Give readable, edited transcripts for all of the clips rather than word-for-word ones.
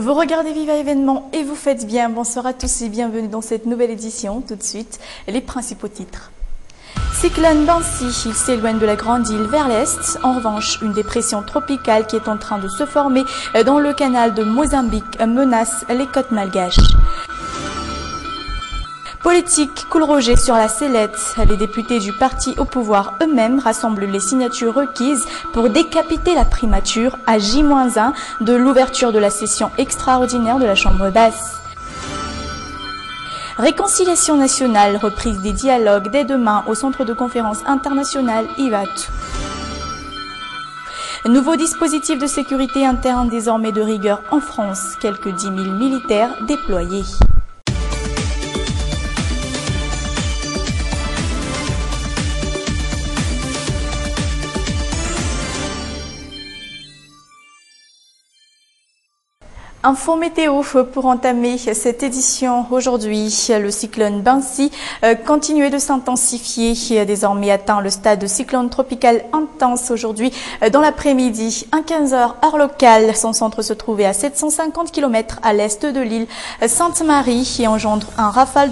Vous regardez Viva Événement et vous faites bien. Bonsoir à tous et bienvenue dans cette nouvelle édition. Tout de suite, les principaux titres. Cyclone Bansi, il s'éloigne de la Grande Île vers l'est. En revanche, une dépression tropicale qui est en train de se former dans le canal de Mozambique menace les côtes malgaches. Politique, Cool Roger sur la sellette. Les députés du parti au pouvoir eux-mêmes rassemblent les signatures requises pour décapiter la primature à J-1 de l'ouverture de la session extraordinaire de la Chambre basse. Réconciliation nationale, reprise des dialogues dès demain au Centre de conférence international IVAT. Nouveau dispositif de sécurité interne désormais de rigueur en France, quelques 10 000 militaires déployés. Info météo pour entamer cette édition aujourd'hui. Le cyclone Bansi continue de s'intensifier, désormais atteint le stade de cyclone tropical intense aujourd'hui dans l'après-midi. À 15h heure locale, son centre se trouvait à 750 km à l'est de l'île Sainte-Marie et engendrait un rafale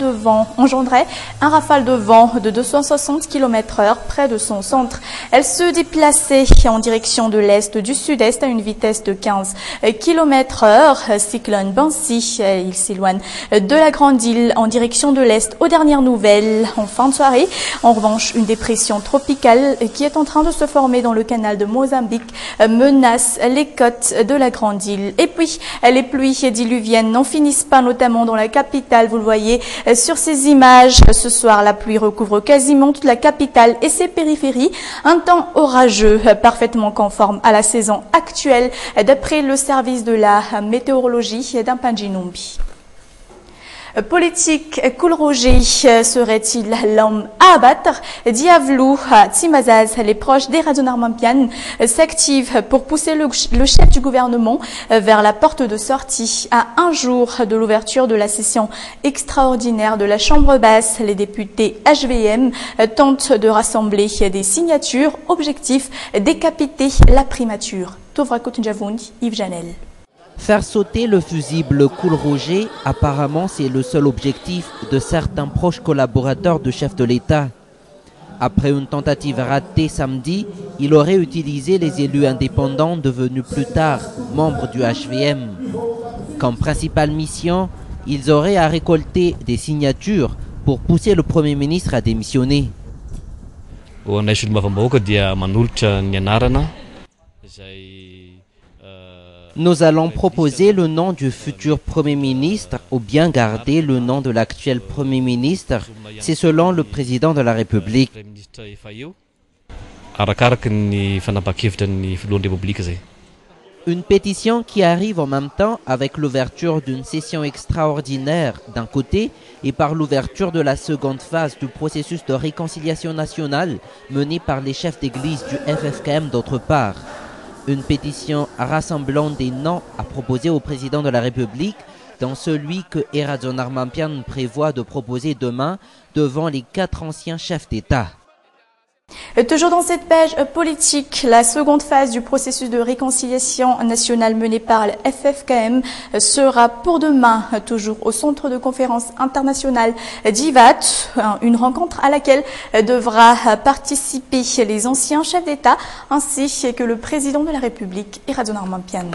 de vent de 260 km/h près de son centre. Elle se déplaçait en direction de l'est du sud-est à une vitesse de 15 km/h. Cyclone Bansi, il s'éloigne de la Grande Île en direction de l'Est aux dernières nouvelles en fin de soirée. En revanche, une dépression tropicale qui est en train de se former dans le canal de Mozambique menace les côtes de la Grande Île. Et puis, les pluies diluviennes n'en finissent pas, notamment dans la capitale. Vous le voyez sur ces images. Ce soir, la pluie recouvre quasiment toute la capitale et ses périphéries. Un temps orageux, parfaitement conforme à la saison actuelle, d'après le service de la météorologie d'Impanjinumbi. Politique, Cool Roger serait-il l'homme à abattre? Diavelou, Timazaz, les proches d'Eradon Armampian s'activent pour pousser le chef du gouvernement vers la porte de sortie. À un jour de l'ouverture de la session extraordinaire de la Chambre basse, les députés HVM tentent de rassembler des signatures. Objectif, décapiter la primature. Tovra Kotunjavouni, Yves Janel. Faire sauter le fusible Cool Roger, apparemment c'est le seul objectif de certains proches collaborateurs du chef de l'État. Après une tentative ratée samedi, il aurait utilisé les élus indépendants devenus plus tard membres du HVM. Comme principale mission, ils auraient à récolter des signatures pour pousser le Premier ministre à démissionner. Nous allons proposer le nom du futur Premier ministre ou bien garder le nom de l'actuel Premier ministre. C'est selon le président de la République. Une pétition qui arrive en même temps avec l'ouverture d'une session extraordinaire d'un côté et par l'ouverture de la seconde phase du processus de réconciliation nationale mené par les chefs d'église du FFKM d'autre part. Une pétition rassemblant des noms à proposer au président de la République, dont celui que Eradon Armampian prévoit de proposer demain devant les 4 anciens chefs d'État. Toujours dans cette page politique, la seconde phase du processus de réconciliation nationale mené par le FFKM sera pour demain, toujours au Centre de conférence internationale d'IVAT, une rencontre à laquelle devra participer les anciens chefs d'État ainsi que le président de la République, Eradon Armampian.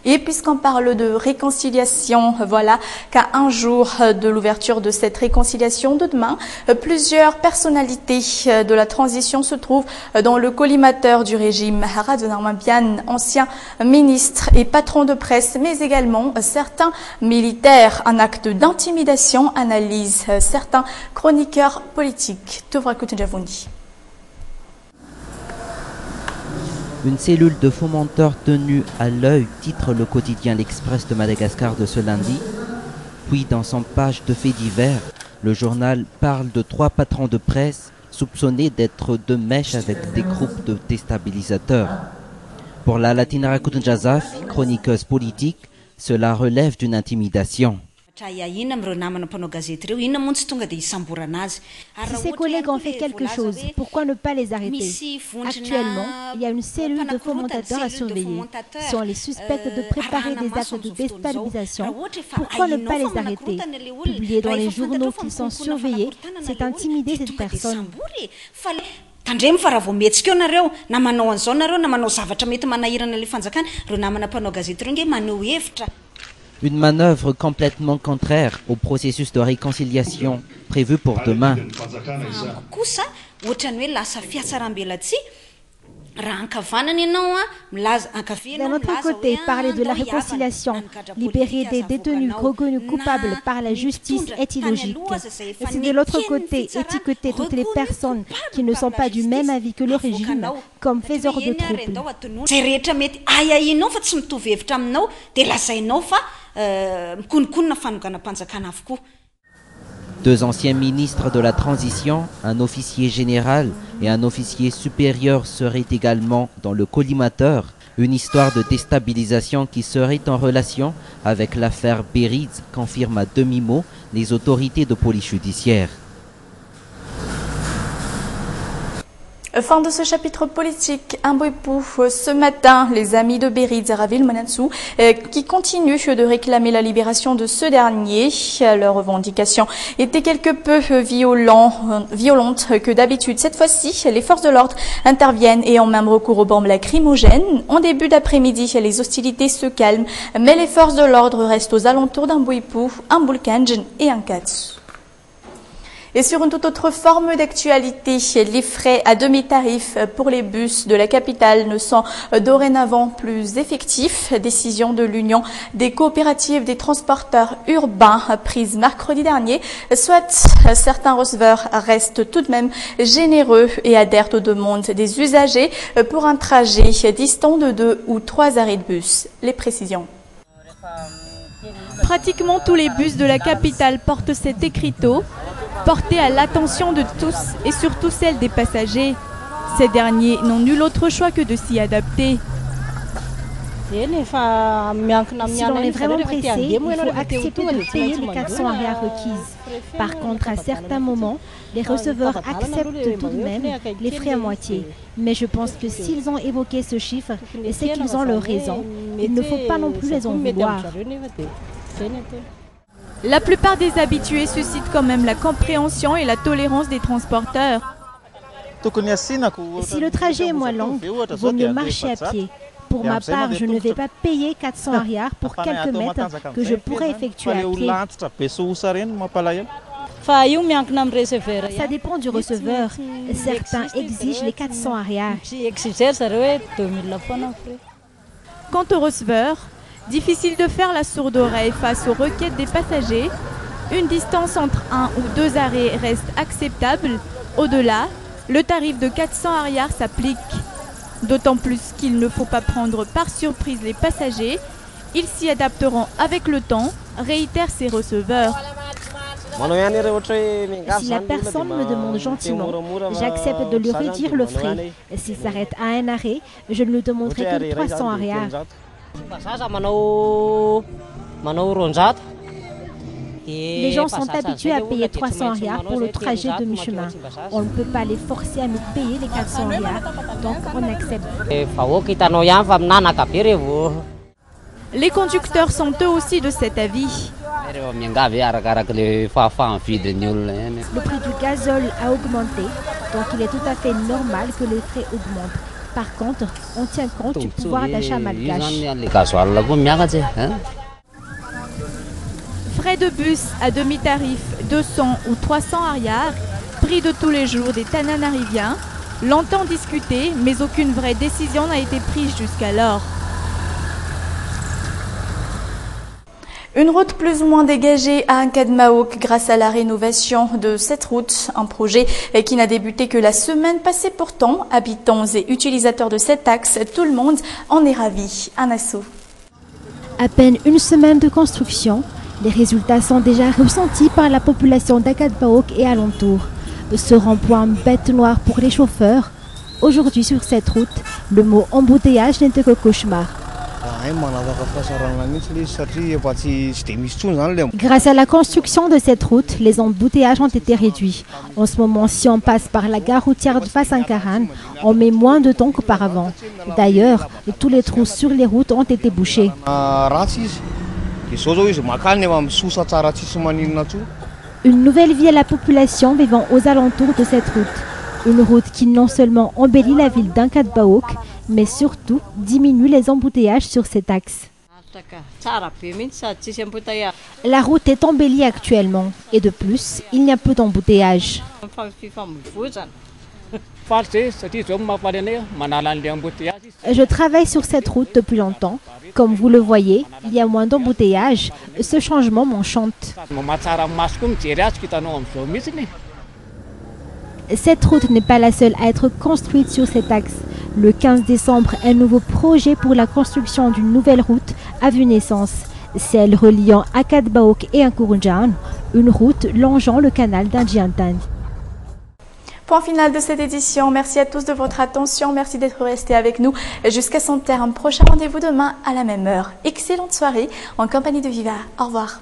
Et puisqu'on parle de réconciliation, voilà qu'à un jour de l'ouverture de cette réconciliation de demain, plusieurs personnalités de la transition se trouvent dans le collimateur du régime. Eradon Armampian, ancien ministre et patron de presse, mais également certains militaires. Un acte d'intimidation, analyse certains chroniqueurs politiques. Tovra Kotunjavouni. Une cellule de fomenteurs tenue à l'œil, titre le quotidien L'Express de Madagascar de ce lundi. Puis dans son page de faits divers, le journal parle de 3 patrons de presse soupçonnés d'être de mèche avec des groupes de déstabilisateurs. Pour la Latinara Kotunjazaf, chroniqueuse politique, cela relève d'une intimidation. Si ses collègues ont fait quelque chose, pourquoi ne pas les arrêter? Actuellement, il y a une cellule de fomentateurs à surveiller. Si on les suspecte de préparer des actes de déstabilisation, pourquoi ne pas les arrêter? Publier dans les journaux qu'ils sont surveillés, c'est intimider cette personne. Une manœuvre complètement contraire au processus de réconciliation prévu pour demain. D'un autre côté, parler de la réconciliation, libérer des détenus reconnus coupables par la justice est illogique. Et c'est de l'autre côté, étiqueter toutes les personnes qui ne sont pas du même avis que le régime comme faiseurs de troubles. Deux anciens ministres de la transition, un officier général et un officier supérieur seraient également dans le collimateur, une histoire de déstabilisation qui serait en relation avec l'affaire Beridz, confirment à demi-mot les autorités de police judiciaire. Fin de ce chapitre politique. Un Boipou, ce matin, les amis de Beridz Ravil Manansou qui continuent de réclamer la libération de ce dernier. Leurs revendications étaient quelque peu violentes que d'habitude. Cette fois-ci, les forces de l'ordre interviennent et ont même recours aux bombes lacrymogènes. En début d'après-midi, les hostilités se calment, mais les forces de l'ordre restent aux alentours d'un Boipou, un Boulkanj et un Katsu. Et sur une toute autre forme d'actualité, les frais à demi-tarif pour les bus de la capitale ne sont dorénavant plus effectifs. Décision de l'Union des coopératives des transporteurs urbains prise mercredi dernier. Soit certains receveurs restent tout de même généreux et adhèrent aux demandes des usagers pour un trajet distant de 2 ou 3 arrêts de bus. Les précisions. Pratiquement tous les bus de la capitale portent cet écriteau, porté à l'attention de tous et surtout celle des passagers. Ces derniers n'ont nul autre choix que de s'y adapter. Si l'on est vraiment pressé, il faut accepter de payer les 400 arrières requises. Par contre, à certains moments, les receveurs acceptent tout de même les frais à moitié. Mais je pense que s'ils ont évoqué ce chiffre, c'est qu'ils ont leur raison. Il ne faut pas non plus les en vouloir. La plupart des habitués suscitent quand même la compréhension et la tolérance des transporteurs. Si le trajet est moins long, vaut mieux marcher à pied. Pour ma part, je ne vais pas payer 400 arrières pour quelques mètres que je pourrais effectuer à pied. Ça dépend du receveur. Certains exigent les 400 arrières. Quant aux receveurs, difficile de faire la sourde oreille face aux requêtes des passagers. Une distance entre 1 ou 2 arrêts reste acceptable. Au-delà, le tarif de 400 arrières s'applique. D'autant plus qu'il ne faut pas prendre par surprise les passagers. Ils s'y adapteront avec le temps, réitèrent ces receveurs. Si la personne me demande gentiment, j'accepte de lui réduire le frais. S'il s'arrête à un arrêt, je ne lui demanderai que 300 arrières. Les gens sont habitués à payer 300 arrières pour le trajet de mi-chemin. On ne peut pas les forcer à nous payer les 400 arrières, donc on accepte. Les conducteurs sont eux aussi de cet avis. Le prix du gazole a augmenté, donc il est tout à fait normal que les frais augmentent. Par contre, on tient compte du pouvoir d'achat malgache. Frais de bus à demi-tarif 200 ou 300 arrières, prix de tous les jours des Tananariviens, longtemps discuté, mais aucune vraie décision n'a été prise jusqu'alors. Une route plus ou moins dégagée à Ankadmaouk grâce à la rénovation de cette route, un projet qui n'a débuté que la semaine passée. Pourtant, habitants et utilisateurs de cet axe, tout le monde en est ravi. Un assaut. À peine une semaine de construction, les résultats sont déjà ressentis par la population d'Ankadmaouk et alentours. Ce rond-point bête noire pour les chauffeurs. Aujourd'hui sur cette route, le mot embouteillage n'est que cauchemar. 1 Embouteillage Grâce à la construction de cette route, les embouteillages ont été réduits. En ce moment, si on passe par la gare routière de Fass-Ankaran, on met moins de temps qu'auparavant. D'ailleurs, tous les trous sur les routes ont été bouchés. Une nouvelle vie à la population vivant aux alentours de cette route. Une route qui non seulement embellit la ville d'Ankadbaok, mais surtout diminue les embouteillages sur cet axe. La route est embellie actuellement et de plus, il n'y a plus d'embouteillages. Je travaille sur cette route depuis longtemps. Comme vous le voyez, il y a moins d'embouteillages. Ce changement m'enchante. Cette route n'est pas la seule à être construite sur cet axe. Le 15 décembre, un nouveau projet pour la construction d'une nouvelle route a vu naissance. Celle reliant Ankadbaok et Nkurunjaan, une route longeant le canal d'Andjiantane. Point final de cette édition. Merci à tous de votre attention. Merci d'être restés avec nous jusqu'à son terme. Prochain rendez-vous demain à la même heure. Excellente soirée en compagnie de Viva. Au revoir.